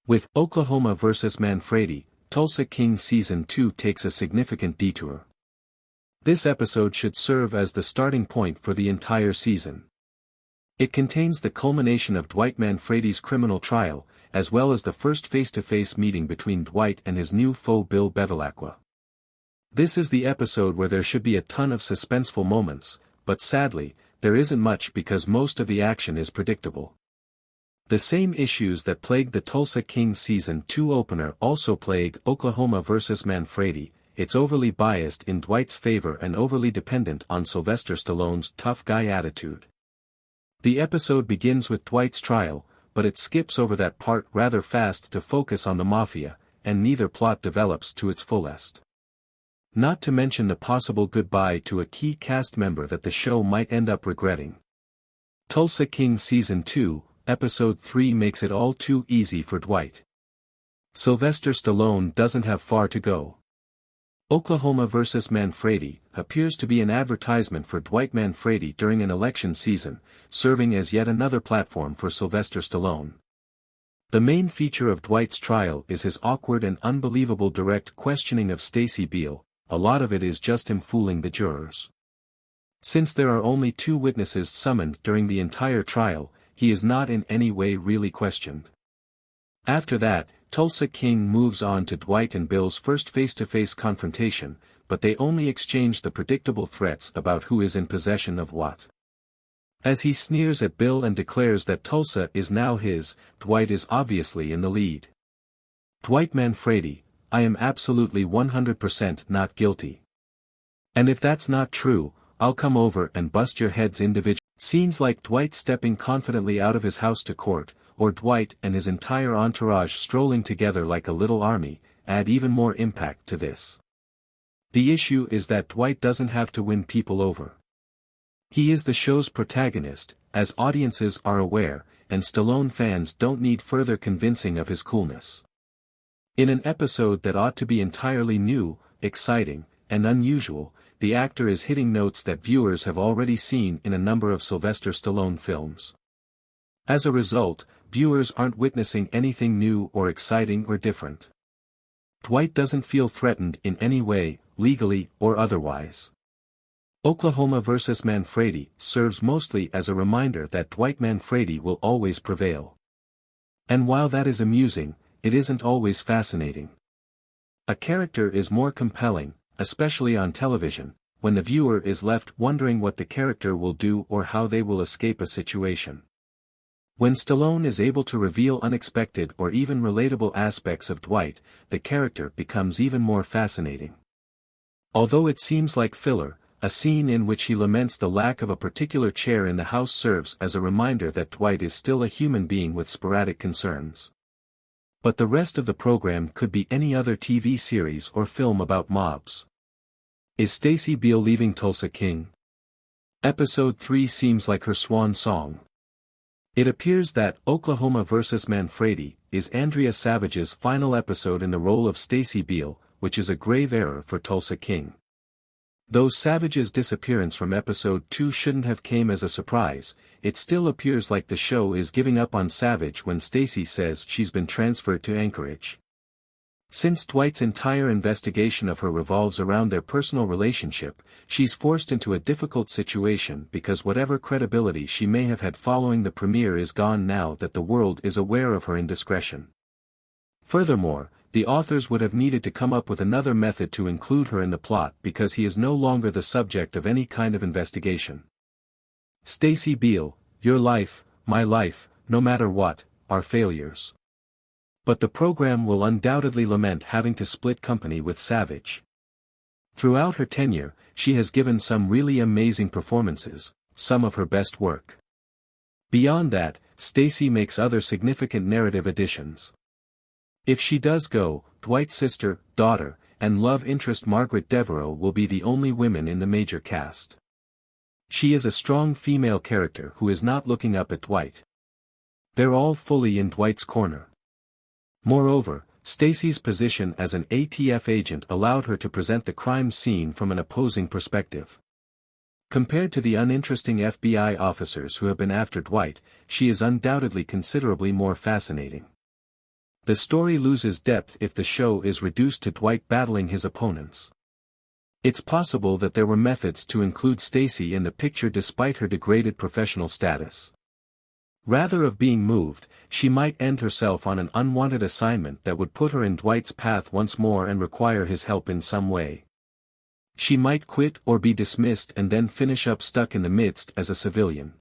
With Oklahoma vs. Manfredi, Tulsa King Season 2 takes a significant detour. This episode should serve as the starting point for the entire season. It contains the culmination of Dwight Manfredi's criminal trial, as well as the first face-to-face meeting between Dwight and his new foe Bill Bevilaqua. This is the episode where there should be a ton of suspenseful moments, but sadly, there isn't much because most of the action is predictable. The same issues that plagued the Tulsa King Season 2 opener also plague Oklahoma vs. Manfredi. It's overly biased in Dwight's favor and overly dependent on Sylvester Stallone's tough guy attitude. The episode begins with Dwight's trial, but it skips over that part rather fast to focus on the mafia, and neither plot develops to its fullest. Not to mention the possible goodbye to a key cast member that the show might end up regretting. Tulsa King Season 2, Episode 3 makes it all too easy for Dwight. Sylvester Stallone doesn't have far to go. Oklahoma vs. Manfredi appears to be an advertisement for Dwight Manfredi during an election season, serving as yet another platform for Sylvester Stallone. The main feature of Dwight's trial is his awkward and unbelievable direct questioning of Stacy Beal. A lot of it is just him fooling the jurors. Since there are only 2 witnesses summoned during the entire trial, he is not in any way really questioned. After that, Tulsa King moves on to Dwight and Bill's first face-to-face confrontation, but they only exchange the predictable threats about who is in possession of what. As he sneers at Bill and declares that Tulsa is now his, Dwight is obviously in the lead. Dwight Manfredi, I am absolutely 100% not guilty. And if that's not true, I'll come over and bust your heads individually. Scenes like Dwight stepping confidently out of his house to court, or Dwight and his entire entourage strolling together like a little army, add even more impact to this. The issue is that Dwight doesn't have to win people over. He is the show's protagonist, as audiences are aware, and Stallone fans don't need further convincing of his coolness. In an episode that ought to be entirely new, exciting, and unusual, the actor is hitting notes that viewers have already seen in a number of Sylvester Stallone films. As a result, viewers aren't witnessing anything new or exciting or different. Dwight doesn't feel threatened in any way, legally or otherwise. Oklahoma vs. Manfredi serves mostly as a reminder that Dwight Manfredi will always prevail. And while that is amusing, it isn't always fascinating. A character is more compelling, especially on television, when the viewer is left wondering what the character will do or how they will escape a situation. When Stallone is able to reveal unexpected or even relatable aspects of Dwight, the character becomes even more fascinating. Although it seems like filler, a scene in which he laments the lack of a particular chair in the house serves as a reminder that Dwight is still a human being with sporadic concerns. But the rest of the program could be any other TV series or film about mobs. Is Stacy Beal leaving Tulsa King? Episode 3 seems like her swan song. It appears that Oklahoma vs. Manfredi is Andrea Savage's final episode in the role of Stacy Beal, which is a grave error for Tulsa King. Though Savage's disappearance from episode 2 shouldn't have come as a surprise, it still appears like the show is giving up on Savage when Stacy says she's been transferred to Anchorage. Since Dwight's entire investigation of her revolves around their personal relationship, she's forced into a difficult situation because whatever credibility she may have had following the premiere is gone now that the world is aware of her indiscretion. Furthermore, the authors would have needed to come up with another method to include her in the plot because he is no longer the subject of any kind of investigation. Stacy Beal, your life, my life, no matter what, are failures. But the program will undoubtedly lament having to split company with Savage. Throughout her tenure, she has given some really amazing performances, some of her best work. Beyond that, Stacy makes other significant narrative additions. If she does go, Dwight's sister, daughter, and love interest Margaret Devereaux will be the only women in the major cast. She is a strong female character who is not looking up at Dwight. They're all fully in Dwight's corner. Moreover, Stacy's position as an ATF agent allowed her to present the crime scene from an opposing perspective. Compared to the uninteresting FBI officers who have been after Dwight, she is undoubtedly considerably more fascinating. The story loses depth if the show is reduced to Dwight battling his opponents. It's possible that there were methods to include Stacy in the picture despite her degraded professional status. Rather of being moved, she might end herself on an unwanted assignment that would put her in Dwight's path once more and require his help in some way. She might quit or be dismissed and then finish up stuck in the midst as a civilian.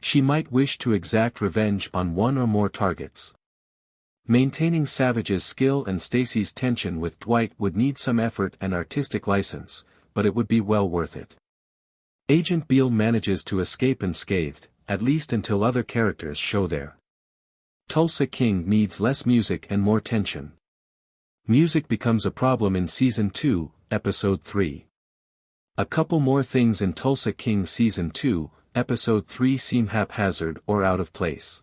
She might wish to exact revenge on one or more targets. Maintaining Savage's skill and Stacy's tension with Dwight would need some effort and artistic license, but it would be well worth it. Agent Beal manages to escape unscathed, at least until other characters show their. Tulsa King needs less music and more tension. Music becomes a problem in Season 2, Episode 3. A couple more things in Tulsa King Season 2, Episode 3 seem haphazard or out of place.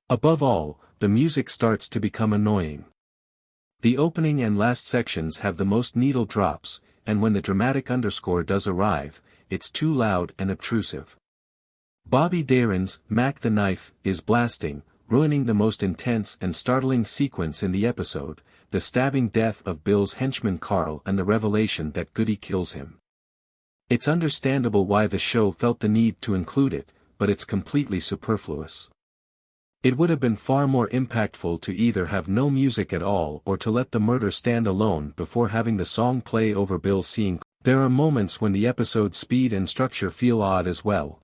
Above all, the music starts to become annoying. The opening and last sections have the most needle drops, and when the dramatic underscore does arrive, it's too loud and obtrusive. Bobby Darin's "Mac the Knife" is blasting, ruining the most intense and startling sequence in the episode, the stabbing death of Bill's henchman Carl and the revelation that Goody kills him. It's understandable why the show felt the need to include it, but it's completely superfluous. It would have been far more impactful to either have no music at all or to let the murder stand alone before having the song play over Bill seeing. There are moments when the episode's speed and structure feel odd as well.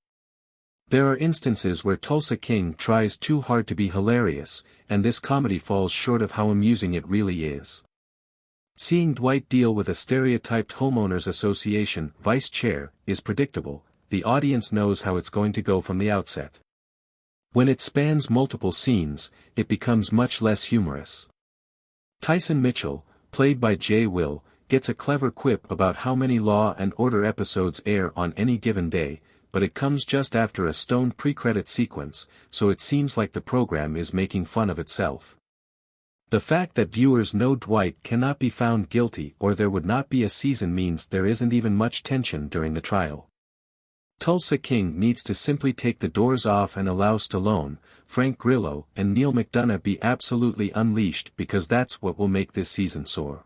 There are instances where Tulsa King tries too hard to be hilarious, and this comedy falls short of how amusing it really is. Seeing Dwight deal with a stereotyped homeowners association vice chair is predictable, the audience knows how it's going to go from the outset. When it spans multiple scenes, it becomes much less humorous. Tyson Mitchell, played by Jay Will, gets a clever quip about how many Law and Order episodes air on any given day, but it comes just after a stoned pre-credit sequence, so it seems like the program is making fun of itself. The fact that viewers know Dwight cannot be found guilty or there would not be a season means there isn't even much tension during the trial. Tulsa King needs to simply take the doors off and allow Stallone, Frank Grillo and Neil McDonough be absolutely unleashed because that's what will make this season soar.